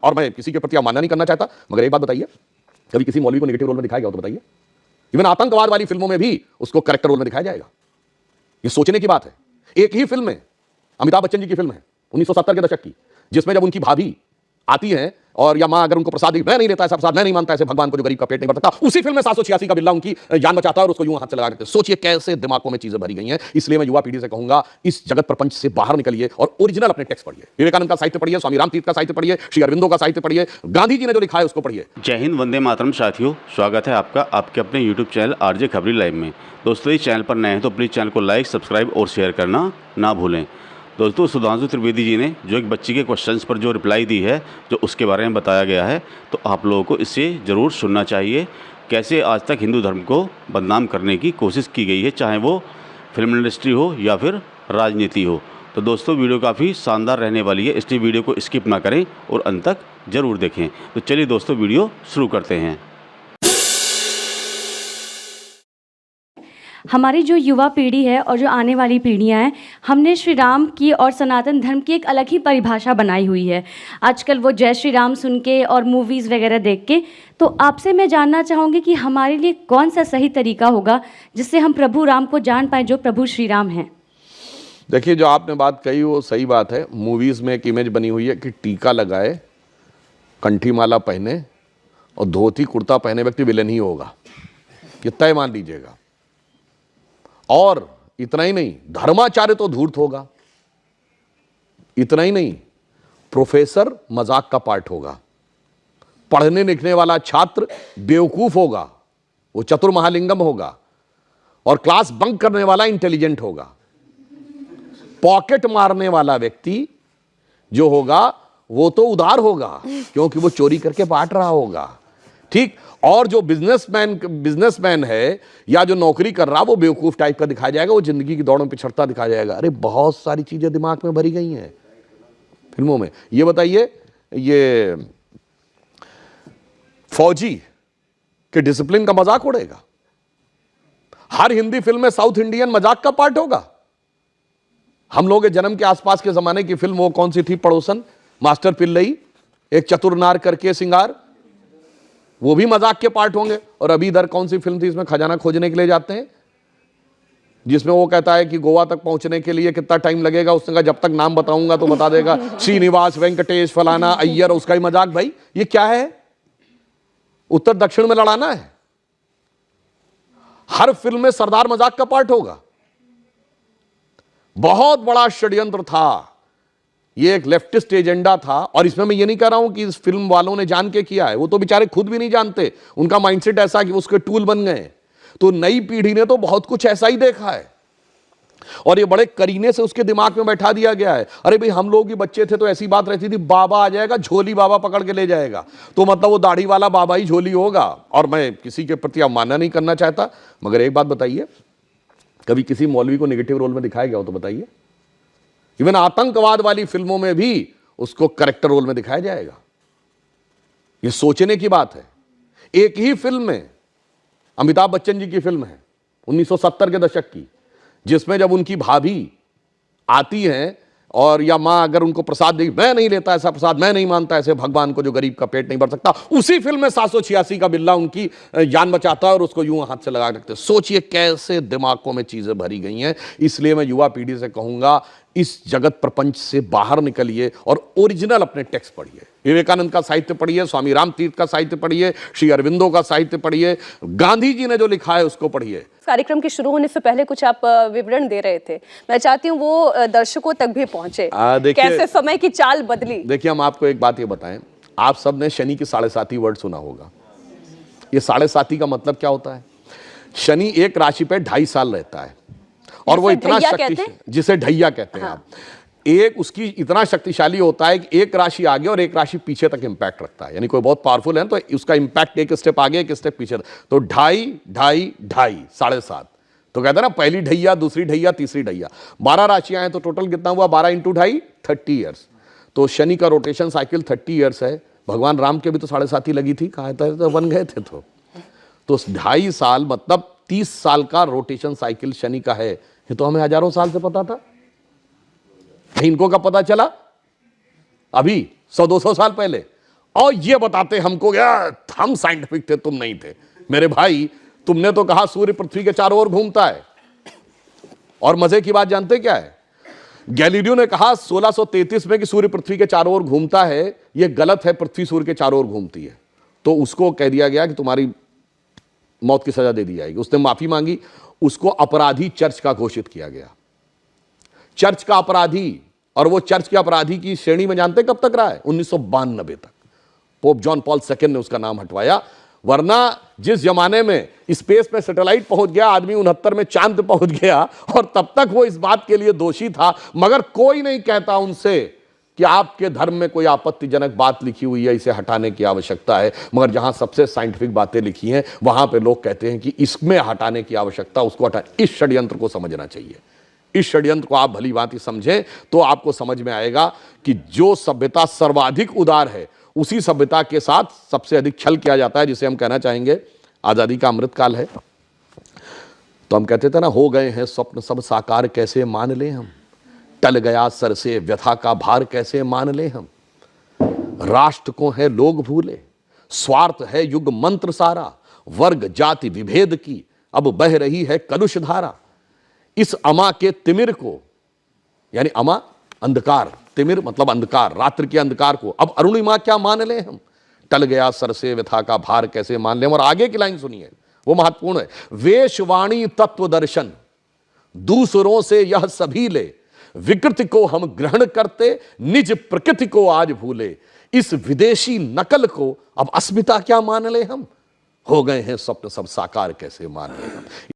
और मैं किसी के प्रति अवमानना नहीं करना चाहता, मगर एक बात बताइए, कभी किसी मौलवी को नेगेटिव रोल में दिखाया गया हो तो बताइए। इवन आतंकवाद वाली फिल्मों में भी उसको कैरेक्टर रोल में दिखाया जाएगा। ये सोचने की बात है। एक ही फिल्म में, अमिताभ बच्चन जी की फिल्म है 1970 के दशक की, जिसमें जब उनकी भाभी आती है और या मां अगर उनको प्रसाद दी, मैं नहीं लेता ऐसा प्रसाद, मैं नहीं मानता ऐसे भगवान को जो गरीब का पेट नहीं भर सकता, उसी फिल्म में 786 का बिल्ला उनकी जान बचाता है और उसको यूं हाथ से लगा देते हैं। सोचिए कैसे दिमागों में चीजें भरी गई हैं। इसलिए मैं युवा पीढ़ी से कहूंगा, इस जगत प्रपंच से बाहर निकलिए और ओरिजिनल अपने टेक्स्ट पढ़िए। विवेकानंद का साहित्य पढ़िए, स्वामी रामतीर्थ का साहित्य पढ़िए, श्री अरविंदो का साहित्य पढ़िए, गांधी जी ने जो लिखा है उसको पढ़िए। जय हिंद, वंदे मातरम साथियों, स्वागत है आपका आपके अपने यूट्यूब चैनल आरजे खबरी लाइव में। दोस्तों, इस चैनल पर नए हैं तो प्लीज़ चैनल को लाइक, सब्सक्राइब और शेयर करना ना भूलें। दोस्तों, सुधांशु त्रिवेदी जी ने जो एक बच्ची के क्वेश्चंस पर जो रिप्लाई दी है, जो उसके बारे में बताया गया है, तो आप लोगों को इससे ज़रूर सुनना चाहिए। कैसे आज तक हिंदू धर्म को बदनाम करने की कोशिश की गई है, चाहे वो फिल्म इंडस्ट्री हो या फिर राजनीति हो। तो दोस्तों, वीडियो काफ़ी शानदार रहने वाली है, इसलिए वीडियो को स्किप ना करें और अंत तक ज़रूर देखें। तो चलिए दोस्तों, वीडियो शुरू करते हैं। हमारी जो युवा पीढ़ी है और जो आने वाली पीढ़ियां हैं, हमने श्री राम की और सनातन धर्म की एक अलग ही परिभाषा बनाई हुई है। आजकल वो जय श्री राम सुन के और मूवीज़ वगैरह देख के, तो आपसे मैं जानना चाहूँगी कि हमारे लिए कौन सा सही तरीका होगा जिससे हम प्रभु राम को जान पाएँ जो प्रभु श्री राम हैं। देखिए, जो आपने बात कही वो सही बात है। मूवीज़ में एक इमेज बनी हुई है कि टीका लगाए, कंठी माला पहने और धोती कुर्ता पहने व्यक्ति विलेन ही होगा, ये तय मान लीजिएगा। और इतना ही नहीं, धर्माचार्य तो धूर्त होगा। इतना ही नहीं, प्रोफेसर मजाक का पार्ट होगा। पढ़ने लिखने वाला छात्र बेवकूफ होगा, वो चतुर महालिंगम होगा। और क्लास बंक करने वाला इंटेलिजेंट होगा। पॉकेट मारने वाला व्यक्ति जो होगा वो तो उदार होगा, क्योंकि वो चोरी करके बांट रहा होगा। ठीक। और जो बिजनेसमैन है या जो नौकरी कर रहा, वो बेवकूफ टाइप का दिखाया जाएगा, वो जिंदगी की दौड़ में पिछड़ता दिखाया जाएगा। अरे बहुत सारी चीजें दिमाग में भरी गई हैं फिल्मों में। ये बताइए, ये फौजी के डिसिप्लिन का मजाक उड़ेगा। हर हिंदी फिल्म में साउथ इंडियन मजाक का पार्ट होगा। हम लोग के जन्म के आसपास के जमाने की फिल्म वो कौन सी थी, पड़ोसन, मास्टर पिल्लई, एक चतुर नार करके सिंगार, वो भी मजाक के पार्ट होंगे। और अभी इधर कौन सी फिल्म थी, इसमें खजाना खोजने के लिए जाते हैं, जिसमें वो कहता है कि गोवा तक पहुंचने के लिए कितना टाइम लगेगा। उसने कहा जब तक नाम बताऊंगा तो बता देगा, श्रीनिवास, वेंकटेश, फलाना, अय्यर, उसका ही मजाक। भाई ये क्या है, उत्तर दक्षिण में लड़ाना है। हर फिल्म में सरदार मजाक का पार्ट होगा। बहुत बड़ा षड्यंत्र था, ये एक लेफ्टिस्ट एजेंडा था। और इसमें मैं ये नहीं कह रहा हूं कि इस फिल्म वालों ने जान के किया है, वो तो बेचारे खुद भी नहीं जानते। उनका माइंडसेट ऐसा कि उसके टूल बन गए। तो नई पीढ़ी ने तो बहुत कुछ ऐसा ही देखा है और ये बड़े करीने से उसके दिमाग में बैठा दिया गया है। अरे भाई, हम लोग भी बच्चे थे तो ऐसी बात रहती थी, बाबा आ जाएगा, झोली बाबा पकड़ के ले जाएगा, तो मतलब वो दाढ़ी वाला बाबा ही झोली होगा। और मैं किसी के प्रति अवमानना नहीं करना चाहता, मगर एक बात बताइए, कभी किसी मौलवी को नेगेटिव रोल में दिखाया गया हो तो बताइए। इवन आतंकवाद वाली फिल्मों में भी उसको कैरेक्टर रोल में दिखाया जाएगा। यह सोचने की बात है। एक ही फिल्म में, अमिताभ बच्चन जी की फिल्म है 1970 के दशक की, जिसमें जब उनकी भाभी आती हैं और या मां अगर उनको प्रसाद दी, मैं नहीं लेता ऐसा प्रसाद, मैं नहीं मानता ऐसे भगवान को जो गरीब का पेट नहीं भर सकता, उसी फिल्म में 786 का बिल्ला उनकी जान बचाता है और उसको यूं हाथ से लगा रखते। सोचिए कैसे दिमागों में चीजें भरी गई हैं। इसलिए मैं युवा पीढ़ी से कहूंगा, इस जगत प्रपंच से बाहर निकलिए और ओरिजिनल अपने टेक्स्ट पढ़िए। विवेकानंद का साहित्य पढ़िए, स्वामी रामतीर्थ का साहित्य पढ़िए, श्री अरविंदो का साहित्य पढ़िए, गांधी जी ने जो लिखा है उसको पढ़िए। कार्यक्रम के शुरू होने से पहले कुछ आप विवरण दे रहे थे, मैं चाहती हूँ वो दर्शकों तक भी पहुंचे। कैसे समय की चाल बदली। देखिए, हम आपको एक बात ये बताएं, आप सब ने शनि की 7.5 वर्ड सुना होगा। ये 7.5 का मतलब क्या होता है? शनि एक राशि पे 2.5 साल रहता है और वो इतना शक्तिशाली, जिसे ढैया कहते हैं आप, एक उसकी इतना शक्तिशाली होता है कि एक राशि आगे और एक राशि पीछे तक इंपैक्ट रखता है। यानी कोई बहुत पावरफुल है तो उसका इंपैक्ट एक स्टेप आगे एक स्टेप पीछे। तो 2.5, 2.5, 2.5, 7.5। तो कहते हैं ना, पहली ढैया, दूसरी ढैया, तीसरी ढैया। 12 राशियां हैं तो टोटल कितना हुआ? 12 × 2.5, 30 ईयर्स। तो शनि का रोटेशन साइकिल 30 ईयर्स है। भगवान राम के भी तो 7.5 लगी थी, कहा था तो बन गए थे। तो 2.5 साल मतलब 30 साल का रोटेशन साइकिल शनि का है। ये तो हमें हजारों साल से पता था, इनको कब पता चला? अभी 100-200 साल पहले। और ये बताते हमको यार हम साइंटिफिक थे, तुम नहीं थे। मेरे भाई, तुमने तो कहा सूर्य पृथ्वी के चारों ओर घूमता है, और मजे की बात जानते क्या है? गैलीलियो ने कहा 1633 में कि सूर्य पृथ्वी के चारों ओर घूमता है, यह गलत है, पृथ्वी सूर्य के चारों ओर घूमती है। तो उसको कह दिया गया कि तुम्हारी मौत की सजा दे दी जाएगी। उसने माफी मांगी, उसको अपराधी चर्च का घोषित किया गया, चर्च का अपराधी। और वो चर्च के अपराधी की श्रेणी में जानते कब तक रहा है? 1992 तक। पोप जॉन पॉल सेकंड ने उसका नाम हटवाया। वरना जिस जमाने में स्पेस में सैटेलाइट पहुंच गया, आदमी 69 में चांद पे पहुंच गया, और तब तक वो इस बात के लिए दोषी था, मगर कोई नहीं कहता उनसे कि आपके धर्म में कोई आपत्तिजनक बात लिखी हुई है, इसे हटाने की आवश्यकता है। मगर जहां सबसे साइंटिफिक बातें लिखी हैं, वहां पे लोग कहते हैं कि इसमें हटाने की आवश्यकता, उसको हटा। इस षड्यंत्र को समझना चाहिए। इस षड्यंत्र को आप भली भांति समझें तो आपको समझ में आएगा कि जो सभ्यता सर्वाधिक उदार है, उसी सभ्यता के साथ सबसे अधिक छल किया जाता है, जिसे हम कहना चाहेंगे आजादी का अमृतकाल है। तो हम कहते थे ना, हो गए हैं स्वप्न सब साकार, कैसे मान ले हम, टल गया सर से व्यथा का भार, कैसे मान ले हम। राष्ट्र को है लोग भूले, स्वार्थ है युग मंत्र सारा, वर्ग जाति विभेद की अब बह रही है कलुष धारा। इस अमा के तिमिर को, यानी अमा अंधकार, तिमिर मतलब अंधकार, रात्रि के अंधकार को अब अरुणिमा क्या मान ले हम, टल गया सर से व्यथा का भार, कैसे मान ले हम। और आगे की लाइन सुनिए, वो महत्वपूर्ण है। वेशवाणी तत्व दर्शन दूसरों से यह सभी ले, विकृति को हम ग्रहण करते, निज प्रकृति को आज भूले। इस विदेशी नकल को अब अस्मिता क्या मान ले हम, हो गए हैं स्वप्न सब साकार, कैसे मान ले हम।